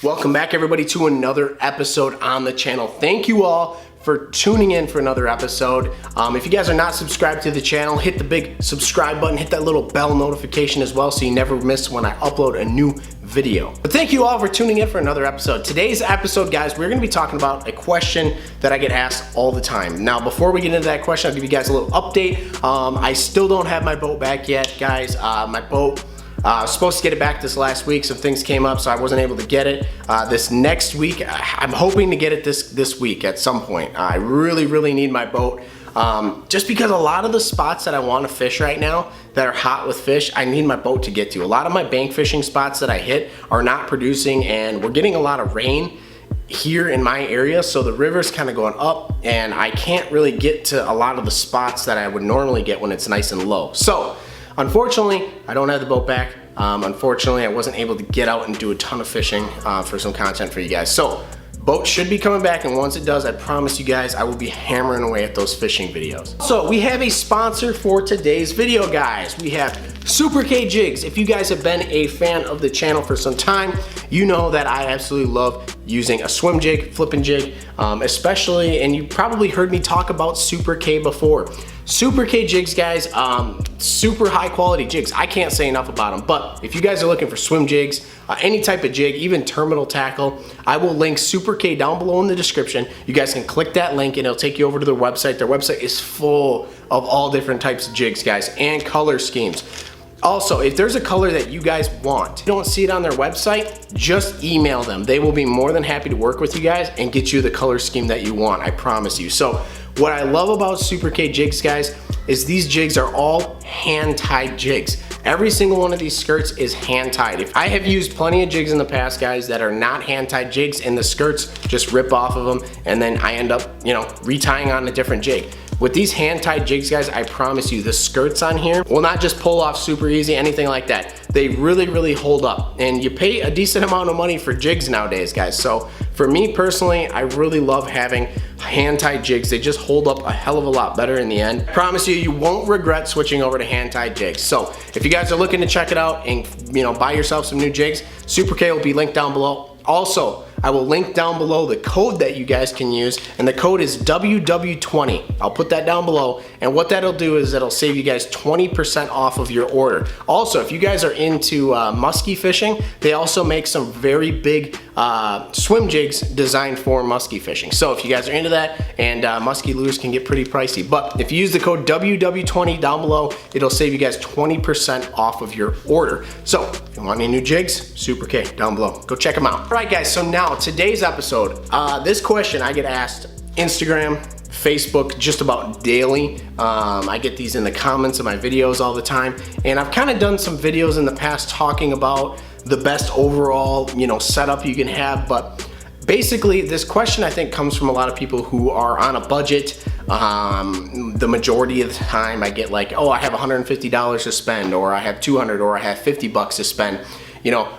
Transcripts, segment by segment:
Welcome back, everybody, to another episode on the channel. Thank you all for tuning in for another episode. If you guys are not subscribed to the channel, hit the big subscribe button, hit that little bell notification as well so you never miss when I upload a new video. But thank you all for tuning in for another episode. Today's episode, guys, we're gonna be talking about a question that I get asked all the time. Now, before we get into that question, I'll give you guys a little update. I still don't have my boat back yet, guys. My boat, I was supposed to get it back this last week. Some things came up, so I wasn't able to get it this next week. I'm hoping to get it this week at some point. I really need my boat. Just because a lot of the spots that I want to fish right now that are hot with fish, I need my boat to get to. A lot of my bank fishing spots that I hit are not producing, and we're getting a lot of rain here in my area, so the river's kind of going up and I can't really get to a lot of the spots that I would normally get when it's nice and low. So unfortunately, I don't have the boat back. Unfortunately, I wasn't able to get out and do a ton of fishing for some content for you guys. So boat should be coming back, and once it does, I promise you guys I will be hammering away at those fishing videos. So we have a sponsor for today's video, guys. We have Super K Jigs. If you guys have been a fan of the channel for some time, you know that I absolutely love using a swim jig, flipping jig, especially, and you probably heard me talk about Super K before. Super K jigs, guys, super high quality jigs. I can't say enough about them, but if you guys are looking for swim jigs, any type of jig, even terminal tackle, I will link Super K down below in the description. You guys can click that link and it'll take you over to their website. Their website is full of all different types of jigs, guys, and color schemes. Also, if there's a color that you guys want, you don't see it on their website, just email them. They will be more than happy to work with you guys and get you the color scheme that you want, I promise you. So what I love about Super K jigs, guys, is these jigs are all hand-tied jigs. Every single one of these skirts is hand-tied. I have used plenty of jigs in the past, guys, that are not hand-tied jigs, and the skirts just rip off of them, and then I end up, retying on a different jig. With these hand-tied jigs, guys, I promise you the skirts on here will not just pull off super easy, anything like that. They really hold up, and you pay a decent amount of money for jigs nowadays, guys. So for me personally, I really love having hand-tied jigs. They just hold up a hell of a lot better in the end. Promise you, you won't regret switching over to hand-tied jigs. So if you guys are looking to check it out and buy yourself some new jigs, Super K will be linked down below. Also, I will link down below the code that you guys can use, and the code is WW20. I'll put that down below, and what that'll do is it'll save you guys 20% off of your order. Also, if you guys are into muskie fishing, they also make some very big swim jigs designed for muskie fishing. So if you guys are into that, and muskie lures can get pretty pricey, but if you use the code WW20 down below, it'll save you guys 20% off of your order. So if you want any new jigs, Super K down below. Go check them out. All right, guys, so now today's episode, this question I get asked Instagram, Facebook, just about daily. I get these in the comments of my videos all the time, and I've kind of done some videos in the past talking about the best overall, setup you can have, but basically this question I think comes from a lot of people who are on a budget. The majority of the time I get like, oh, I have $150 to spend, or I have 200, or I have 50 bucks to spend.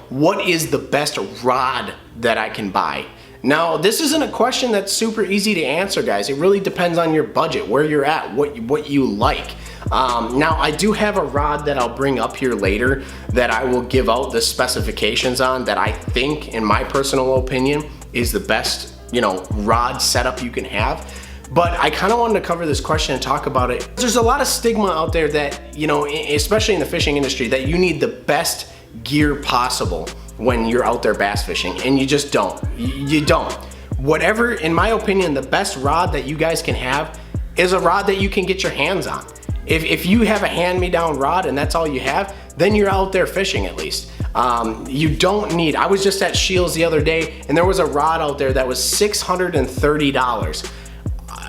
What is the best rod that I can buy? Now, this isn't a question that's super easy to answer, guys. It really depends on your budget, where you're at, what you like. Now, I do have a rod that I'll bring up here later that I will give out the specifications on that I think, in my personal opinion, is the best, rod setup you can have. But I kind of wanted to cover this question and talk about it. There's a lot of stigma out there that, especially in the fishing industry, that you need the best gear possible when you're out there bass fishing, and you just don't. You don't. Whatever, in my opinion, the best rod that you guys can have is a rod that you can get your hands on. If you have a hand-me-down rod and that's all you have, then you're out there fishing at least. You don't need, I was just at Shields the other day, and there was a rod out there that was $630.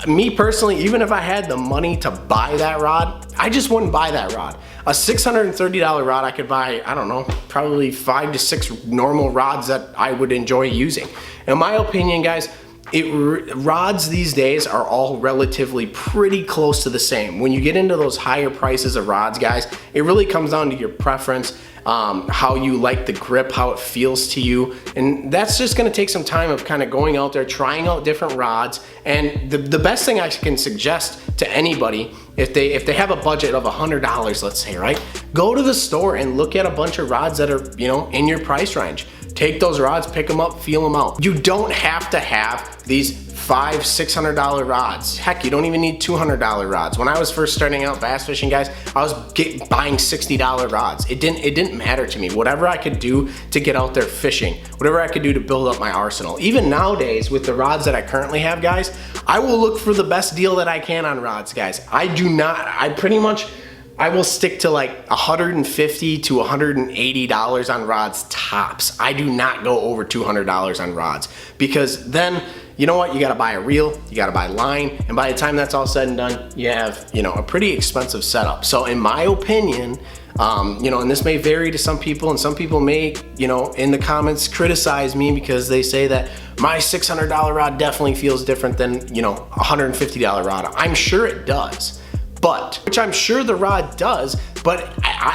Me personally, even if I had the money to buy that rod, I just wouldn't buy that rod. A $630 rod, I could buy, I don't know, probably 5 to 6 normal rods that I would enjoy using. In my opinion, guys, rods these days are all relatively pretty close to the same. When you get into those higher prices of rods, guys, it really comes down to your preference, how you like the grip, how it feels to you, and that's just gonna take some time of kind of going out there, trying out different rods. And the best thing I can suggest to anybody, if they have a budget of $100, let's say, right? Go to the store and look at a bunch of rods that are, in your price range. Take those rods, pick them up, feel them out. You don't have to have these $500-$600 rods. Heck, you don't even need $200 rods. When I was first starting out bass fishing, guys, I was buying $60 rods. It didn't matter to me. Whatever I could do to get out there fishing, whatever I could do to build up my arsenal. Even nowadays, with the rods that I currently have, guys, I will look for the best deal that I can on rods, guys. I will stick to like $150 to $180 on rods tops. I do not go over $200 on rods, because then, you know what, you gotta buy a reel, you gotta buy line, and by the time that's all said and done, you have, a pretty expensive setup. So in my opinion, and this may vary to some people, and some people may, in the comments criticize me because they say that my $600 rod definitely feels different than, $150 rod. I'm sure it does. Which I'm sure the rod does, but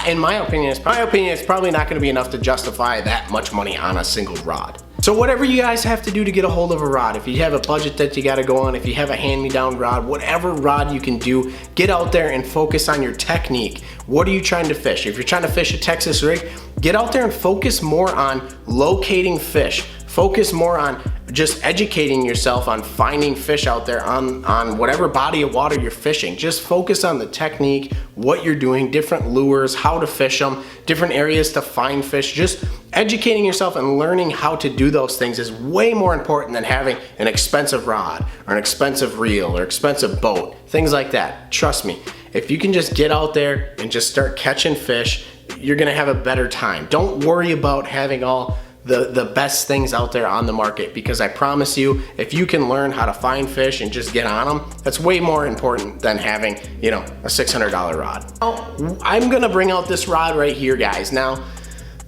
in my opinion, it's probably not gonna be enough to justify that much money on a single rod. So whatever you guys have to do to get a hold of a rod, if you have a budget that you gotta go on, if you have a hand-me-down rod, whatever rod you can do, get out there and focus on your technique. What are you trying to fish? If you're trying to fish a Texas rig, get out there and focus more on locating fish. Focus more on just educating yourself on finding fish out there on whatever body of water you're fishing. Just focus on the technique, what you're doing, different lures, how to fish them, different areas to find fish. Just educating yourself and learning how to do those things is way more important than having an expensive rod or an expensive reel or expensive boat, things like that. Trust me, if you can just get out there and just start catching fish, you're gonna have a better time. Don't worry about having all the best things out there on the market, because I promise you, if you can learn how to find fish and just get on them, that's way more important than having, a $600 rod. Now, I'm gonna bring out this rod right here, guys. Now,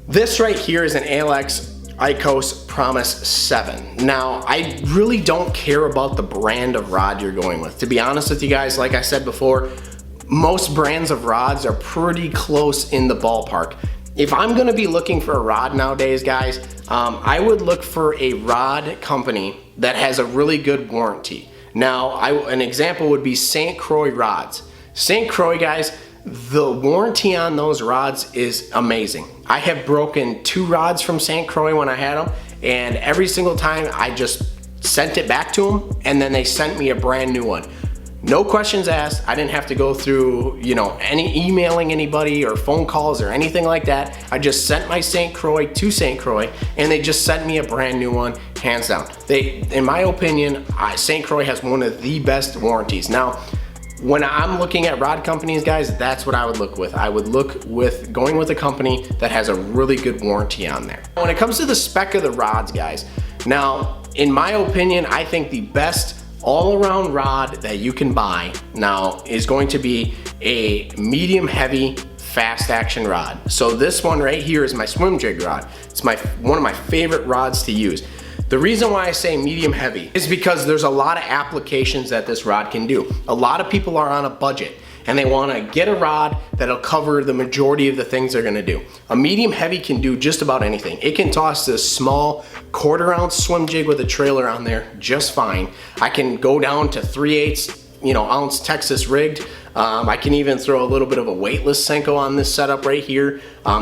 this right here is an ALX Icos Promise 7. Now, I really don't care about the brand of rod you're going with. To be honest with you guys, like I said before, most brands of rods are pretty close in the ballpark. If I'm gonna be looking for a rod nowadays, guys, I would look for a rod company that has a really good warranty. Now, an example would be St. Croix rods. St. Croix, guys, the warranty on those rods is amazing. I have broken 2 rods from St. Croix when I had them, and every single time I just sent it back to them, and then they sent me a brand new one. No questions asked. I didn't have to go through, any emailing anybody or phone calls or anything like that. I just sent my St. Croix to St. Croix, and they just sent me a brand new one, hands down. In my opinion, St. Croix has one of the best warranties. Now, when I'm looking at rod companies, guys, that's what I would look with. I would look with going with a company that has a really good warranty on there. When it comes to the spec of the rods, guys, now, in my opinion, I think the best all-around rod that you can buy now is going to be a medium heavy fast action rod. So this one right here is my swim jig rod. It's one of my favorite rods to use. The reason why I say medium heavy is because there's a lot of applications that this rod can do. A lot of people are on a budget and they want to get a rod that'll cover the majority of the things they're gonna do. A medium heavy can do just about anything. It can toss this small 1/4 ounce swim jig with a trailer on there just fine. I can go down to 3/8 ounce Texas rigged. I can even throw a little bit of a weightless Senko on this setup right here.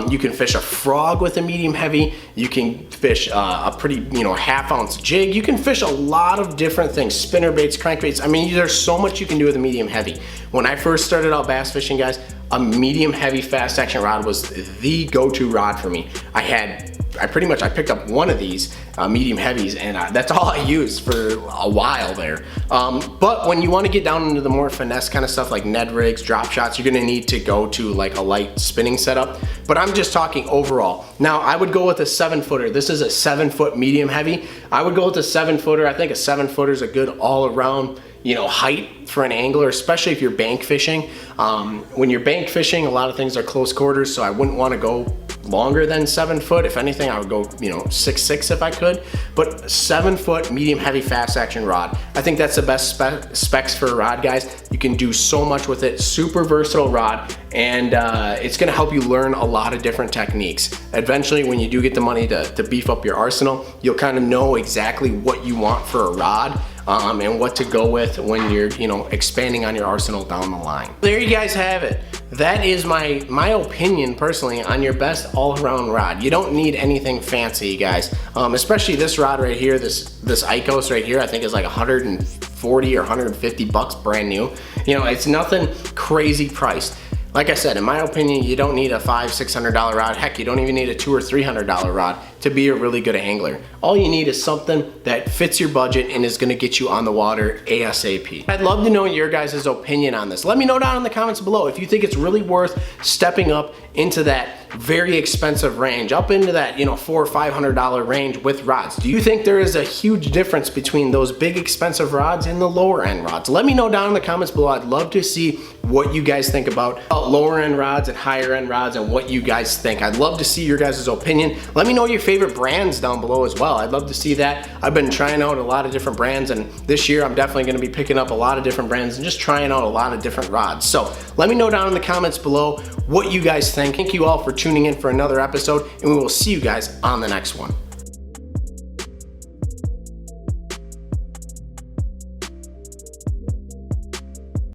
You can fish a frog with a medium heavy. You can fish a pretty, 1/2 ounce jig. You can fish a lot of different things, spinner baits, crankbaits. I mean, there's so much you can do with a medium heavy. When I first started out bass fishing, guys, a medium heavy fast action rod was the go-to rod for me. I picked up one of these medium heavies, and that's all I used for a while there. But when you want to get down into the more finesse kind of stuff like Ned rigs, drop shots, you're gonna need to go to like a light spinning setup. But I'm just talking overall. Now, I would go with a 7-footer. This is a 7-foot medium heavy. I would go with a 7-footer. I think a 7-footer is a good all-around height for an angler, especially if you're bank fishing. When you're bank fishing, a lot of things are close quarters, so I wouldn't want to go longer than 7 foot. If anything, I would go 6'6" if I could. But 7-foot medium heavy fast action rod, I think that's the best specs for a rod, guys. You can do so much with it. Super versatile rod, and it's gonna help you learn a lot of different techniques. Eventually, when you do get the money to beef up your arsenal, you'll kind of know exactly what you want for a rod. and what to go with when you're, expanding on your arsenal down the line. There you guys have it. That is my opinion personally on your best all-around rod. You don't need anything fancy, guys. Especially this rod right here, this Icos right here, I think is like 140 or 150 bucks brand new. It's nothing crazy priced. Like I said, in my opinion, you don't need a $500-600 rod. Heck, you don't even need a $200 or $300 rod to be a really good angler. All you need is something that fits your budget and is gonna get you on the water ASAP. I'd love to know your guys' opinion on this. Let me know down in the comments below if you think it's really worth stepping up into that very expensive range, up into that $400 or $500 range with rods. Do you think there is a huge difference between those big expensive rods and the lower end rods? Let me know down in the comments below. I'd love to see what you guys think about lower end rods and higher end rods and what you guys think. I'd love to see your guys' opinion. Let me know your favorite brands down below as well. I'd love to see that. I've been trying out a lot of different brands, and this year I'm definitely gonna be picking up a lot of different brands and just trying out a lot of different rods. So let me know down in the comments below what you guys think. Thank you all for tuning in for another episode, and we will see you guys on the next one.